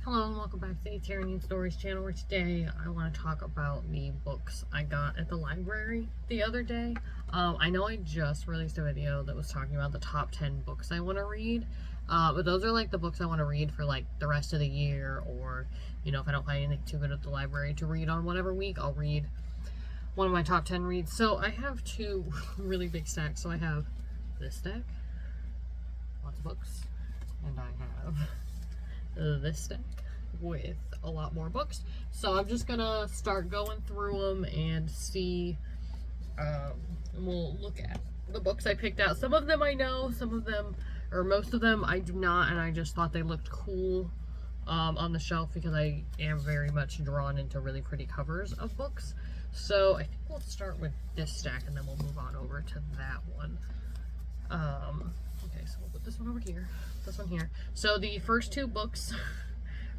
Hello and welcome back to the Tyranny Stories channel, where today I want to talk about the books I got at the library the other day. I know I just released a video that was talking about the top 10 books I want to read, but those are like the books I want to read for like the rest of the year, or if I don't find anything too good at the library to read on whatever week, I'll read one of my top 10 reads. So I have two really big stacks. So I have this stack, lots of books, and I have this stack with a lot more books. So I'm just gonna start going through them and see, and we'll look at the books I picked out. Some of them I know, some of them, or most of them I do not, and I just thought they looked cool on the shelf because I am very much drawn into really pretty covers of books. So I think we'll start with this stack and then we'll move on over to that one. Okay, so we'll put this one over here, this one here. So the first two books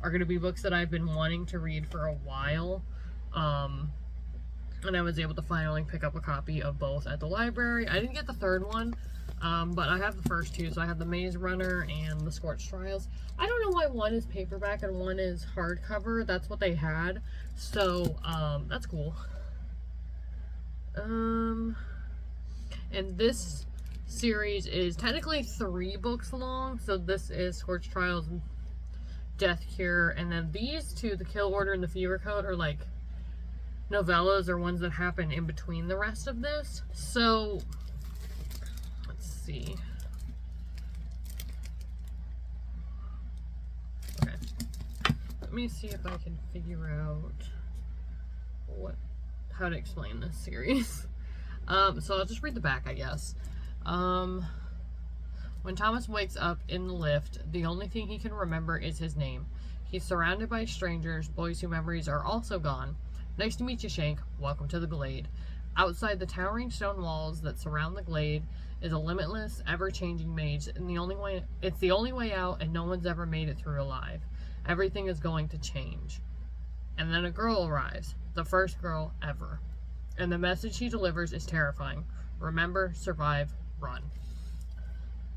are going to be books that I've been wanting to read for a while, and I was able to finally pick up a copy of both at the library. I didn't get the third one, but I have the first two. So I have the Maze Runner and the Scorched Trials. I don't know why one is paperback and one is hardcover. That's what they had, so that's cool. And this series is technically 3 books long. So this is Scorched Trials and Death Cure, and then these two, the Kill Order and the Fever Code, are like novellas or ones that happen in between the rest of this. So let's see. Okay, let me see if I can figure out how to explain this series. So I'll just read the back, I guess. When Thomas wakes up in the lift, the only thing he can remember is his name. He's surrounded by strangers, boys whose memories are also gone. Nice to meet you, Shank. Welcome to the Glade. Outside the towering stone walls that surround the Glade is a limitless, ever-changing maze, and it's the only way out, and no one's ever made it through alive. Everything is going to change. And then a girl arrives, the first girl ever. And the message she delivers is terrifying. Remember, survive, run.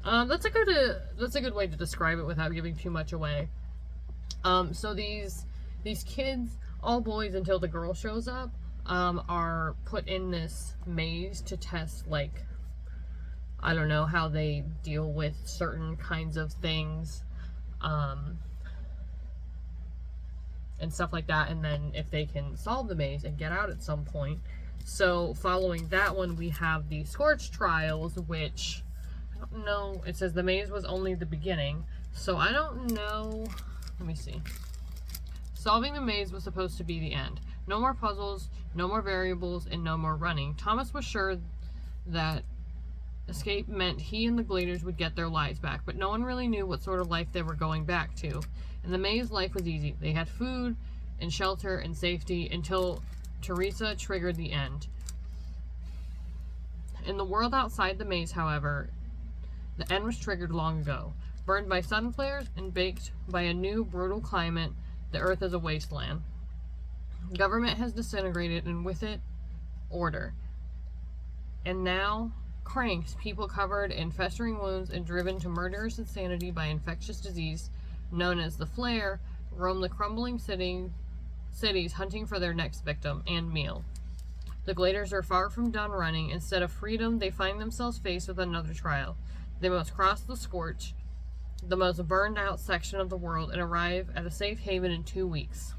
That's a good way to describe it without giving too much away. So these kids, all boys until the girl shows up, are put in this maze to test, like, I don't know, how they deal with certain kinds of things, and stuff like that, and then if they can solve the maze and get out at some point. So following that one, we have the Scorched Trials, which I don't know, it says the maze was only the beginning, so I don't know. Let me see. Solving the maze was supposed to be the end. No more puzzles, no more variables, and no more running. Thomas was sure that escape meant he and the Gladers would get their lives back, but no one really knew what sort of life they were going back to. In the maze, life was easy. They had food and shelter and safety until Teresa triggered the end. In the world outside the maze, however, the end was triggered long ago. Burned by sun flares and baked by a new brutal climate, the earth is a wasteland. Government has disintegrated, and with it, order. And now, cranks, people covered in festering wounds and driven to murderous insanity by infectious disease known as the flare, roam the crumbling cities hunting for their next victim and meal. The Gladers are far from done running. Instead of freedom, they find themselves faced with another trial. They must cross the Scorch, the most burned out section of the world, and arrive at a safe haven in 2 weeks.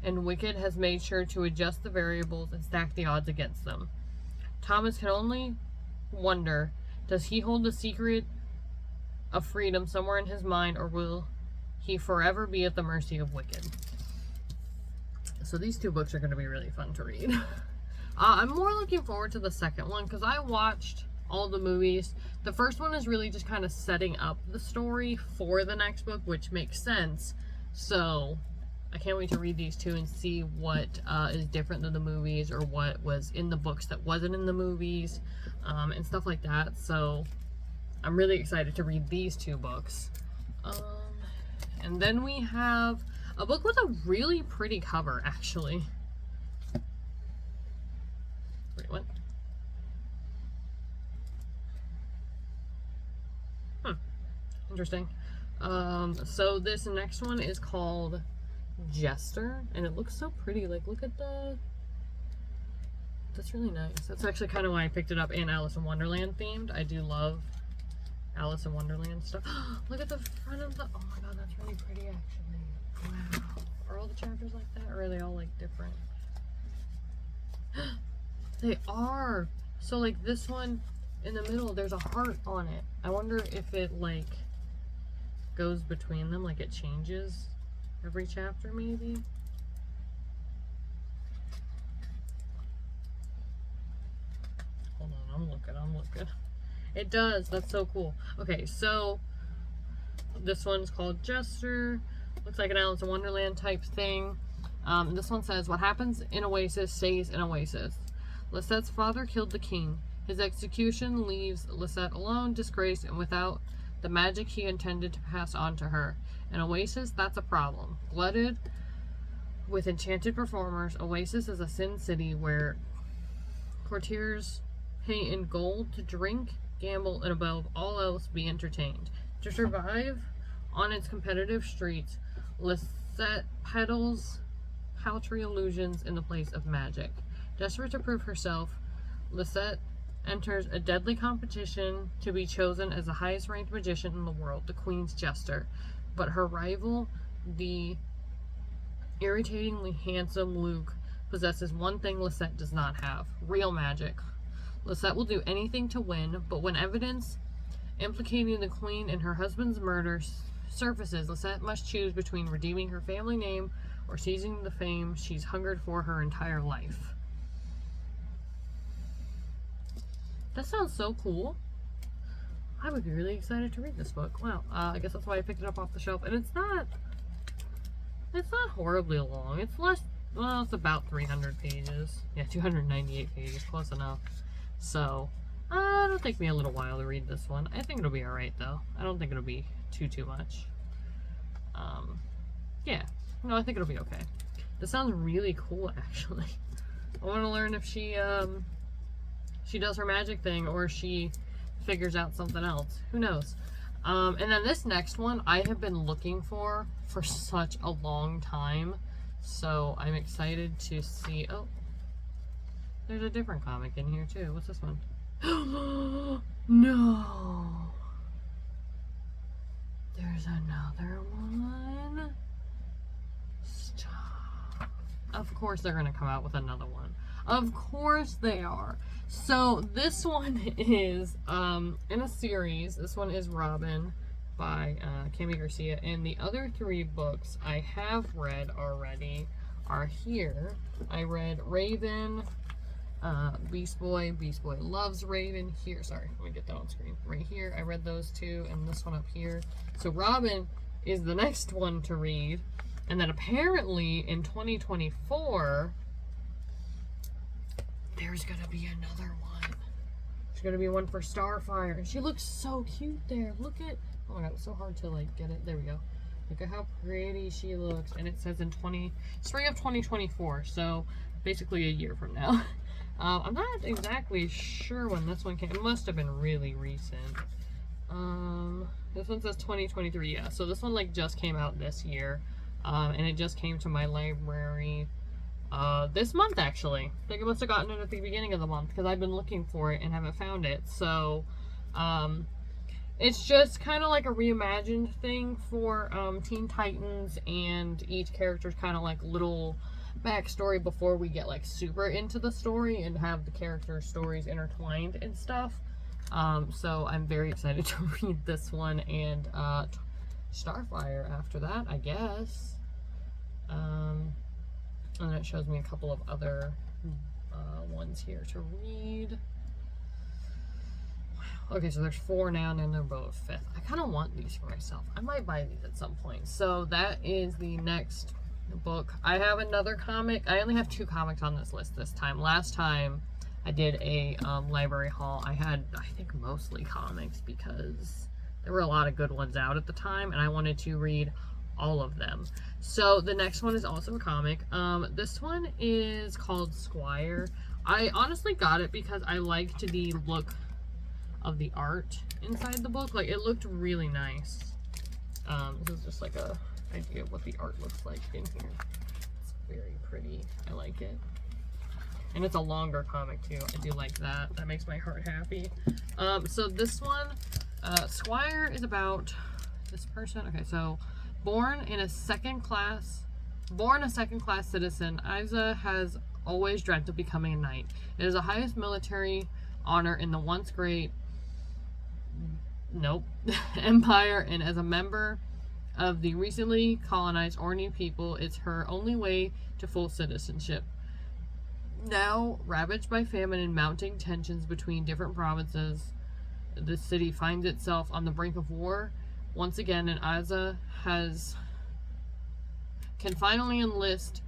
And Wicked has made sure to adjust the variables and stack the odds against them. Thomas can only wonder, does he hold the secret of freedom somewhere in his mind, or will he forever be at the mercy of Wicked? So these two books are going to be really fun to read. I'm more looking forward to the second one because I watched all the movies. The first one is really just kind of setting up the story for the next book, which makes sense. So I can't wait to read these two and see what is different than the movies, or what was in the books that wasn't in the movies, and stuff like that. So I'm really excited to read these two books. And then we have a book with a really pretty cover, actually. Wait, what? Interesting. So this next one is called Jester, and it looks so pretty. Like, look at the... That's really nice. That's actually kind of why I picked it up, and Alice in Wonderland themed. I do love Alice in Wonderland stuff. Look at the front of the... Oh my god, that's really pretty, actually. Wow. Are all the chapters like that, or are they all, like, different? They are! So, like, this one, in the middle, there's a heart on it. I wonder if it, like, goes between them, like it changes every chapter, maybe? Hold on, I'm looking. It does. That's so cool. Okay, so this one's called Jester. Looks like an Alice in Wonderland type thing. This one says, what happens in Oasis stays in Oasis. Lisette's father killed the king. His execution leaves Lisette alone, disgraced, and without the magic he intended to pass on to her. In Oasis, that's a problem. Glutted with enchanted performers, Oasis is a sin city where courtiers pay in gold to drink, gamble, and above all else be entertained. To survive on its competitive streets, Lisette peddles paltry illusions in the place of magic. Desperate to prove herself, Lisette enters a deadly competition to be chosen as the highest ranked magician in the world, the Queen's Jester. But her rival, the irritatingly handsome Luke, possesses one thing Lisette does not have: real magic. Lisette will do anything to win, but when evidence implicating the Queen in her husband's murder surfaces, Lisette must choose between redeeming her family name or seizing the fame she's hungered for her entire life. That sounds so cool. I would be really excited to read this book. Wow, I guess that's why I picked it up off the shelf. And it's not horribly long. It's less, well, it's about 300 pages. Yeah, 298 pages, close enough. So, it'll take me a little while to read this one. I think it'll be alright, though. I don't think it'll be too much. Yeah. No, I think it'll be okay. This sounds really cool, actually. I want to learn if she does her magic thing or she figures out something else. Who knows? And then this next one I have been looking for such a long time. So I'm excited to see. Oh, there's a different comic in here too. What's this one? No. There's another one. Stop. Of course they're going to come out with another one. Of course they are. So this one is in a series. This one is Robin by Cami Garcia, and the other three books I have read already are here. I read Raven, Beast Boy Loves Raven. Here, sorry, let me get that on screen. Right here, I read those two, and this one up here. So Robin is the next one to read, and then apparently in 2024 there's gonna be another one. There's gonna be one for Starfire, and she looks so cute there. Look at, oh my god, it's so hard to like get it. There we go. Look at how pretty she looks, and it says in spring of 2024, so basically a year from now. I'm not exactly sure when this one came. It must have been really recent. This one says 2023, yeah. So this one like just came out this year, and it just came to my library this month, actually. I think I must have gotten it at the beginning of the month because I've been looking for it and haven't found it. So, it's just kind of like a reimagined thing for Teen Titans, and each character's kind of like little backstory before we get like super into the story and have the character stories intertwined and stuff. So I'm very excited to read this one and Starfire after that, I guess. And then it shows me a couple of other ones here to read. Wow. Okay, so there's 4 now, and then they're both 5th. I kind of want these for myself. I might buy these at some point. So that is the next book. I have another comic. I only have 2 comics on this list this time. Last time I did a library haul, I had, I think, mostly comics because there were a lot of good ones out at the time, and I wanted to read all of them. So the next one is also a comic. This one is called Squire. I honestly got it because I liked the look of the art inside the book. Like, it looked really nice. This is just like a idea of what the art looks like in here. It's very pretty. I like it. And it's a longer comic too. I do like that. That makes my heart happy. So this one, Squire is about this person. Okay, so born a second-class citizen, Isa has always dreamt of becoming a knight. It is the highest military honor in the once great empire, and as a member of the recently colonized Orkney people, it's her only way to full citizenship. Now ravaged by famine and mounting tensions between different provinces, the city finds itself on the brink of war once again, and Isa can finally enlist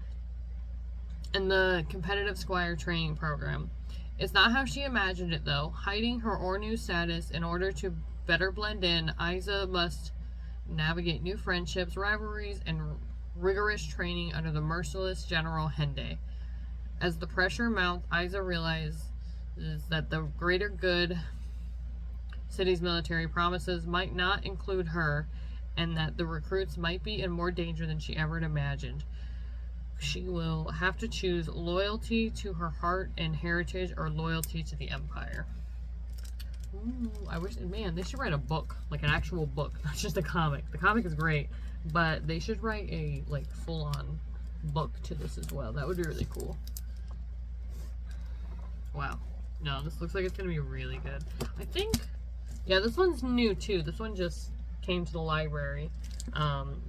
in the competitive Squire training program. It's not how she imagined it, though. Hiding her Ornu status in order to better blend in, Isa must navigate new friendships, rivalries, and rigorous training under the merciless General Hende. As the pressure mounts, Isa realizes that the greater good city's military promises might not include her, and that the recruits might be in more danger than she ever imagined. She will have to choose loyalty to her heart and heritage or loyalty to the Empire. Ooh, I wish, man, they should write a book, like an actual book, not just a comic. The comic is great, but they should write a, like, full-on book to this as well. That would be really cool. Wow. No, this looks like it's going to be really good. I think, yeah, this one's new, too. This one just came to the library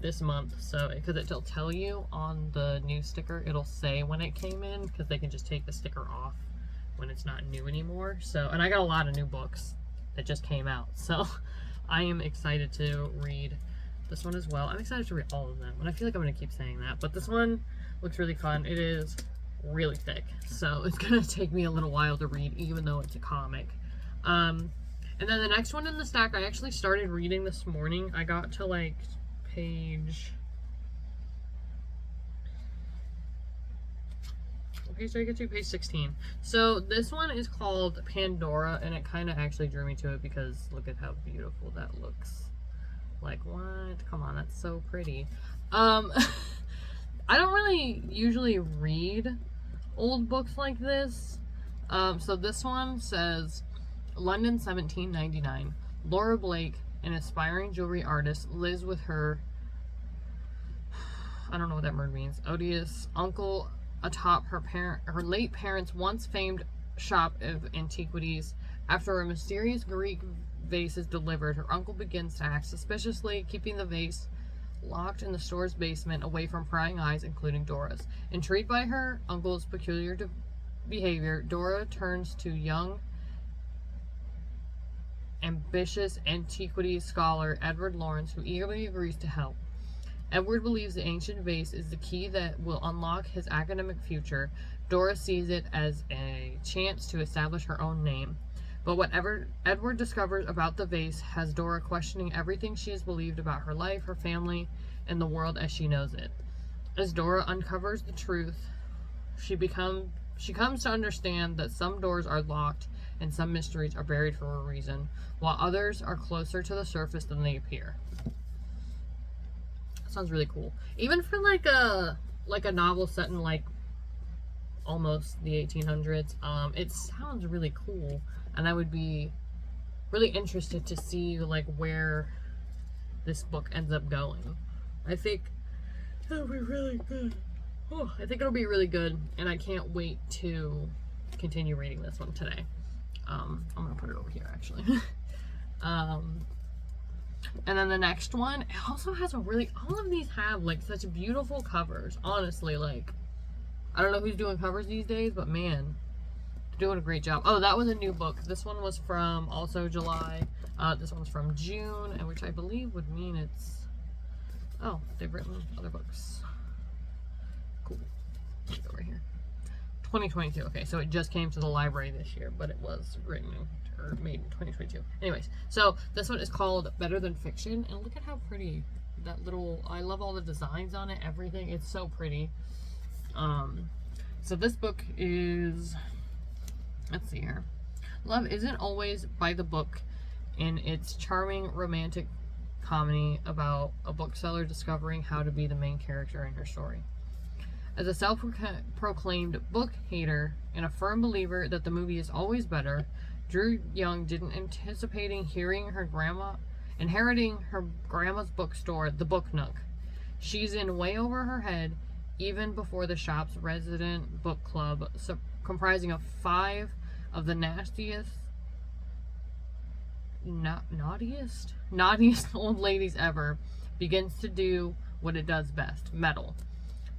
this month, so because it'll tell you on the new sticker, it'll say when it came in, because they can just take the sticker off when it's not new anymore. So, and I got a lot of new books that just came out, so I am excited to read this one as well. I'm excited to read all of them, and I feel like I'm going to keep saying that, but this one looks really fun. It is really thick, so it's going to take me a little while to read, even though it's a comic. And then the next one in the stack, I actually started reading this morning. I got to, like, page... What page did I get to? Page 16. So this one is called Pandora, and it kind of actually drew me to it because look at how beautiful that looks. Like, what? Come on, that's so pretty. I don't really usually read old books like this. So this one says... London, 1799. Laura Blake, an aspiring jewelry artist, lives with her, I don't know what that word means, odious uncle atop her late parents' once famed shop of antiquities. After a mysterious Greek vase is delivered, her uncle begins to act suspiciously, keeping the vase locked in the store's basement away from prying eyes, including Dora's. Intrigued by her uncle's peculiar behavior, Dora turns to young ambitious antiquities scholar Edward Lawrence, who eagerly agrees to help. Edward believes the ancient vase is the key that will unlock his academic future. Dora sees it as a chance to establish her own name. But whatever Edward discovers about the vase has Dora questioning everything she has believed about her life, her family, and the world as she knows it. As Dora uncovers the truth, she comes to understand that some doors are locked and some mysteries are buried for a reason, while others are closer to the surface than they appear. That sounds really cool. Even for like a novel set in like almost the 1800s, it sounds really cool, and I would be really interested to see like where this book ends up going. I think it'll be really good. Oh, I think it'll be really good, and I can't wait to continue reading this one today. I'm gonna put it over here actually. And then the next one, it also has all of these have like such beautiful covers. Honestly, like, I don't know who's doing covers these days, but man, they're doing a great job. Oh, that was a new book. This one was from also July. This one's from June, and which I believe would mean it's, oh, they've written other books. Cool. Let's go right here. 2022. Okay, so it just came to the library this year, but it was written or made in 2022. Anyways, so this one is called Better Than Fiction, and look at how pretty that little, I love all the designs on it, everything. It's so pretty. So this book is, let's see here. Love isn't always by the book in its charming romantic comedy about a bookseller discovering how to be the main character in her story. As a self-proclaimed book hater and a firm believer that the movie is always better, Drew Young didn't anticipating inheriting her grandma's bookstore, the Book Nook. She's in way over her head, even before the shop's resident book club, comprising of 5 of the naughtiest old ladies ever, begins to do what it does best, meddle.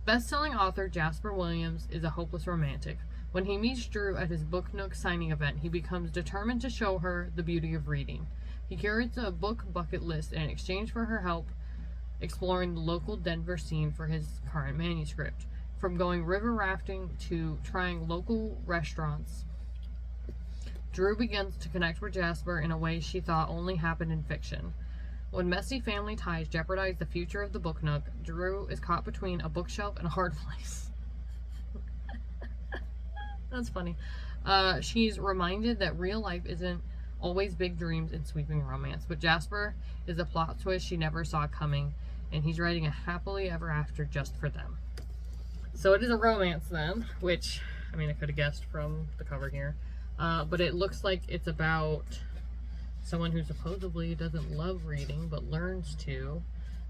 Best-selling author Jasper Williams is a hopeless romantic. When he meets Drew at his Book Nook signing event, he becomes determined to show her the beauty of reading. He curates a book bucket list in exchange for her help exploring the local Denver scene for his current manuscript. From going river rafting to trying local restaurants, Drew begins to connect with Jasper in a way she thought only happened in fiction. When messy family ties jeopardize the future of the Book Nook, Drew is caught between a bookshelf and a hard place. That's funny. She's reminded that real life isn't always big dreams and sweeping romance, but Jasper is a plot twist she never saw coming, and he's writing a happily ever after just for them. So it is a romance then, which, I mean, I could have guessed from the cover here. But it looks like it's about someone who supposedly doesn't love reading, but learns to.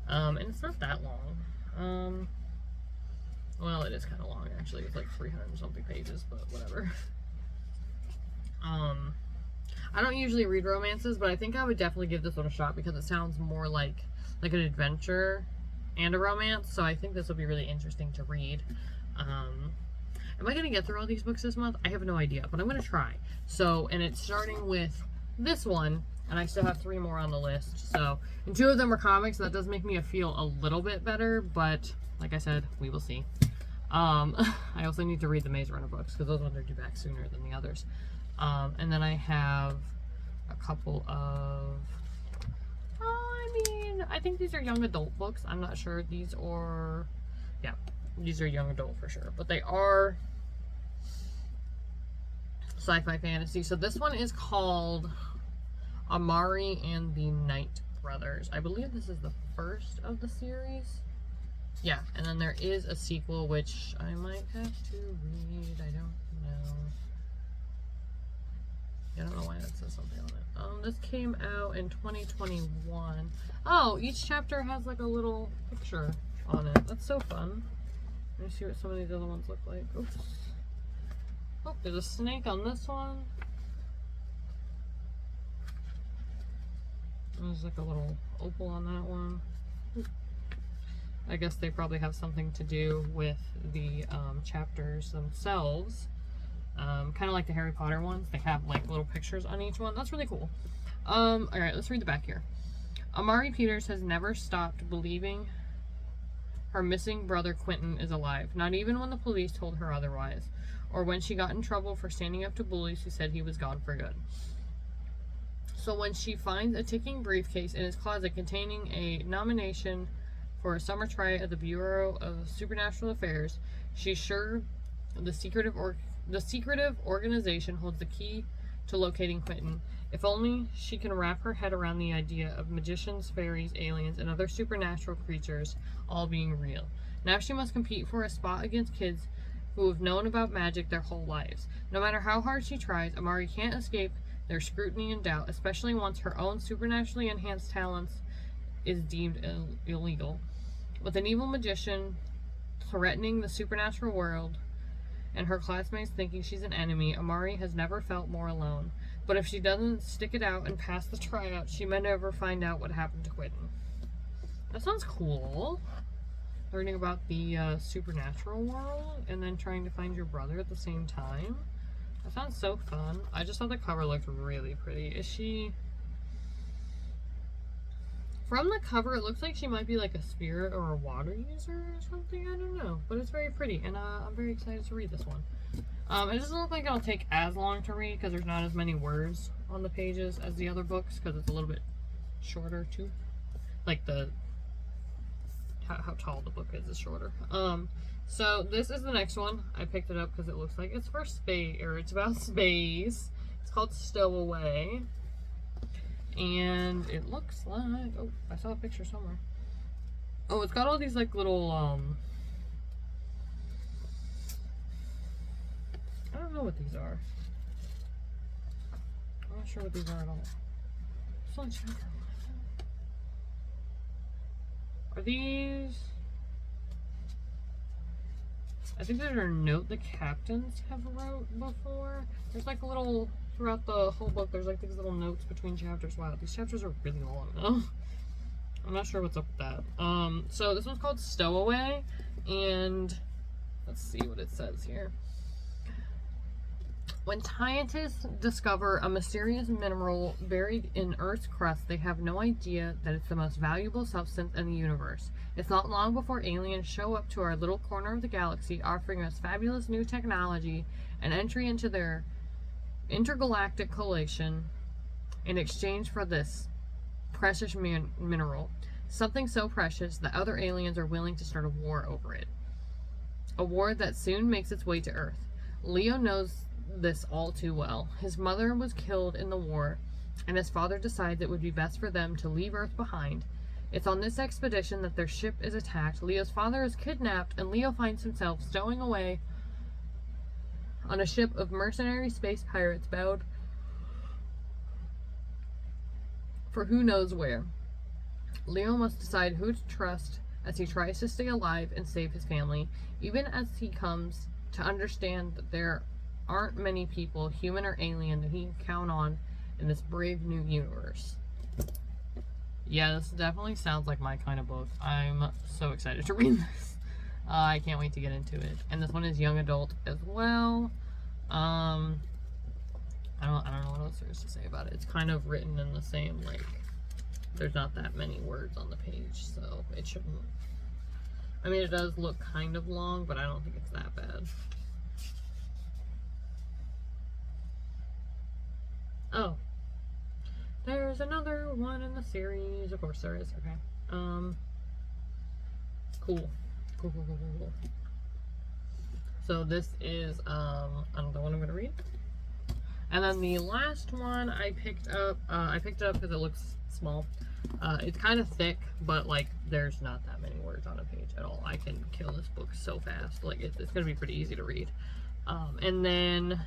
And it's not that long. Well, it is kind of long, actually. It's like 300 and something pages, but whatever. I don't usually read romances, but I think I would definitely give this one a shot because it sounds more like an adventure and a romance, so I think this will be really interesting to read. Am I going to get through all these books this month? I have no idea, but I'm going to try. So, and it's starting with this one, and I still have 3 more on the list. So, and 2 of them are comics, so that does make me feel a little bit better, but like I said, we will see. I also need to read the Maze Runner books, because those ones are due back sooner than the others. And then I have a couple of, I think these are young adult books. I'm not sure. These are young adult for sure, but they are sci-fi fantasy. So this one is called Amari and the Night Brothers. I believe this is the first of the series. Yeah, and then there is a sequel, which I might have to read. I don't know. I don't know why that says something on it. This came out in 2021. Oh, each chapter has like a little picture on it. That's so fun. Let me see what some of these other ones look like. Oops. Oh, there's a snake on this one. There's like a little opal on that one. I guess they probably have something to do with the chapters themselves. Kind of like the Harry Potter ones. They have like little pictures on each one. That's really cool. Alright, let's read the back here. Amari Peters has never stopped believing her missing brother Quentin is alive, not even when the police told her otherwise, or when she got in trouble for standing up to bullies who said he was gone for good. So when she finds a ticking briefcase in his closet containing a nomination for a summer try at the Bureau of Supernatural Affairs, she's sure the secretive organization holds the key to locating Quentin. If only she can wrap her head around the idea of magicians, fairies, aliens, and other supernatural creatures all being real. Now she must compete for a spot against kids who have known about magic their whole lives. No matter how hard she tries, Amari can't escape their scrutiny and doubt, especially once her own supernaturally enhanced talents is deemed illegal. With an evil magician threatening the supernatural world and her classmates thinking she's an enemy, Amari has never felt more alone. But if she doesn't stick it out and pass the tryout, she may never find out what happened to Quentin. That sounds cool. Learning about the supernatural world and then trying to find your brother at the same time. That sounds so fun. I just thought the cover looked really pretty. Is she... From the cover, it looks like she might be like a spirit or a water user or something. I don't know. But it's very pretty, and I'm very excited to read this one. It doesn't look like it'll take as long to read because there's not as many words on the pages as the other books because it's a little bit shorter too. Like how tall the book is shorter. So this is the next one. I picked it up because it looks like it's for space, or it's about space. It's called Stowaway. And it looks like, oh, I saw a picture somewhere. Oh, it's got all these like little, I don't know what these are. I'm not sure what these are at all. It's only chapter 1. Are these? I think these are a note the captains have wrote before. There's like a little, throughout the whole book, there's like these little notes between chapters. Wow, these chapters are really long though. I'm not sure what's up with that. So this one's called Stowaway, and let's see what it says here. When scientists discover a mysterious mineral buried in Earth's crust, they have no idea that it's the most valuable substance in the universe. It's not long before aliens show up to our little corner of the galaxy, offering us fabulous new technology and entry into their intergalactic coalition in exchange for this precious mineral. Something so precious that other aliens are willing to start a war over it. A war that soon makes its way to Earth. Leo knows this all too well. His mother was killed in the war, and his father decides it would be best for them to leave Earth behind. It's on this expedition that their ship is attacked. Leo's father is kidnapped, and Leo finds himself stowing away on a ship of mercenary space pirates bound for who knows where. Leo must decide who to trust as he tries to stay alive and save his family, even as he comes to understand that there aren't many people, human or alien, that he can count on in this brave new universe. Yeah, this definitely sounds like my kind of book. I'm so excited to read this. I can't wait to get into it. And this one is young adult as well. I don't know what else there is to say about it. It's kind of written in the same, like, there's not that many words on the page, so it shouldn't. I mean, it does look kind of long, but I don't think it's that bad. Oh, there's another one in the series. Of course there is. Okay. Cool. So this is another one I'm gonna read. And then the last one I picked up because it looks small. It's kind of thick, but like there's not that many words on a page at all. I can kill this book so fast. Like it's gonna be pretty easy to read. And then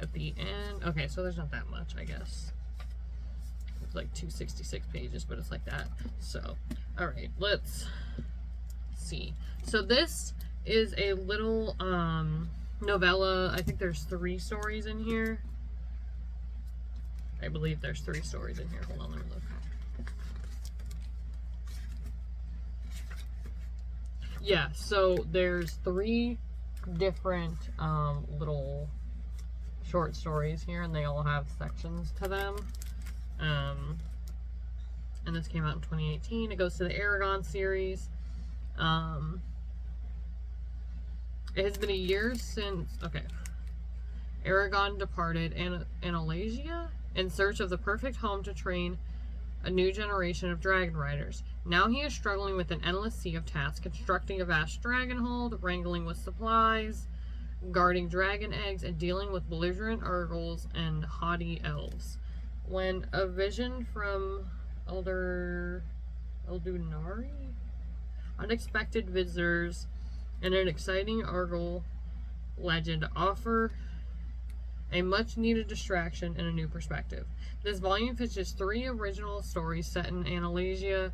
at the end, okay, so there's not that much, I guess. It's like 266 pages, but it's like that. So, all right, let's see. So this is a little novella. I think there's 3 stories in here. I believe there's 3 stories in here. Hold on, let me look. Yeah, so there's 3 different little short stories here, and they all have sections to them. And this came out in 2018. It goes to the Aragon series. It has been a year since, okay, Aragon departed Analasia in search of the perfect home to train a new generation of dragon riders. Now he is struggling with an endless sea of tasks, constructing a vast dragon hold, wrangling with supplies, guarding dragon eggs, and dealing with belligerent Urgles and haughty elves. When a vision from Eldunari, unexpected visitors, and an exciting Urgle legend offer a much-needed distraction and a new perspective. This volume features 3 original stories set in Analasia,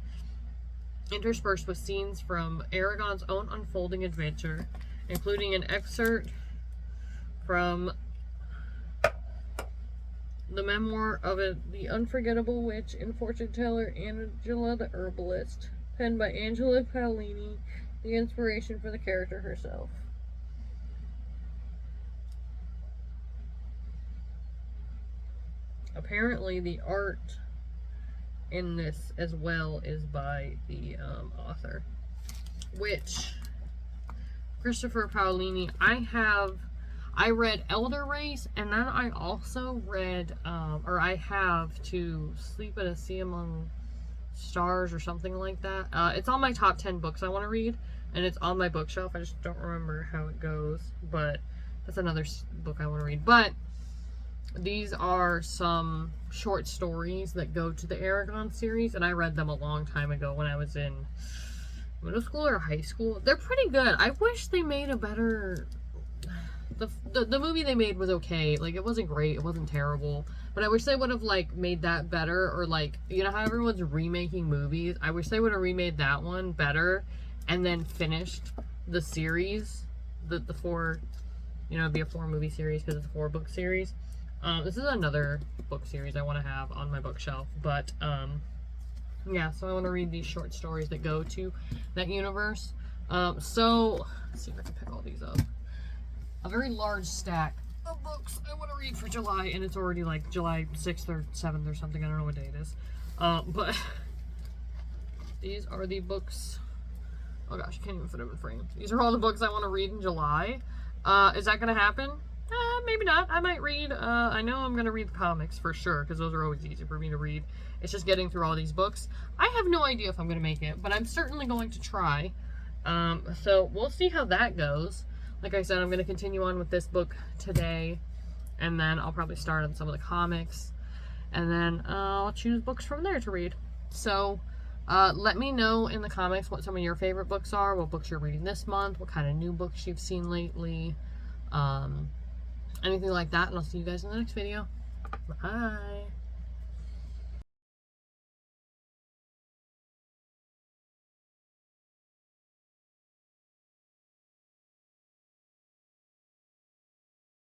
interspersed with scenes from Aragon's own unfolding adventure, including an excerpt from the memoir of the unforgettable witch and fortune teller Angela the Herbalist, penned by Angela Paolini, the inspiration for the character herself. Apparently the art in this as well is by the author, which Christopher Paolini. I read Elder Race, and then I also read I have To Sleep at a Sea Among Stars or something like that. It's on my top 10 books I want to read, and it's on my bookshelf. I just don't remember how it goes, but that's another book I want to read. But These are some short stories that go to the Aragon series, and I read them a long time ago when I was in middle school or high school. They're pretty good. I wish they made a better... The movie they made was okay. Like, it wasn't great. It wasn't terrible. But I wish they would have, like, made that better. Or, like, you know how everyone's remaking movies? I wish they would have remade that one better and then finished the series. The 4... You know, it'd be a 4-movie series because it's a 4-book series. This is another book series I want to have on my bookshelf. But, yeah, so I want to read these short stories that go to that universe. So, let's see if I can pick all these up. A very large stack of books I want to read for July, and it's already like July 6th or 7th or something. I don't know what day it is. But these are the books. Oh gosh, I can't even fit them in frame. These are all the books I want to read in July. Is that going to happen? Maybe not. I might read. I know I'm going to read the comics for sure, because those are always easy for me to read. It's just getting through all these books. I have no idea if I'm going to make it, but I'm certainly going to try. So we'll see how that goes. Like I said, I'm going to continue on with this book today, and then I'll probably start on some of the comics, and then I'll choose books from there to read. So let me know in the comments what some of your favorite books are, what books you're reading this month, what kind of new books you've seen lately, anything like that, and I'll see you guys in the next video. Bye!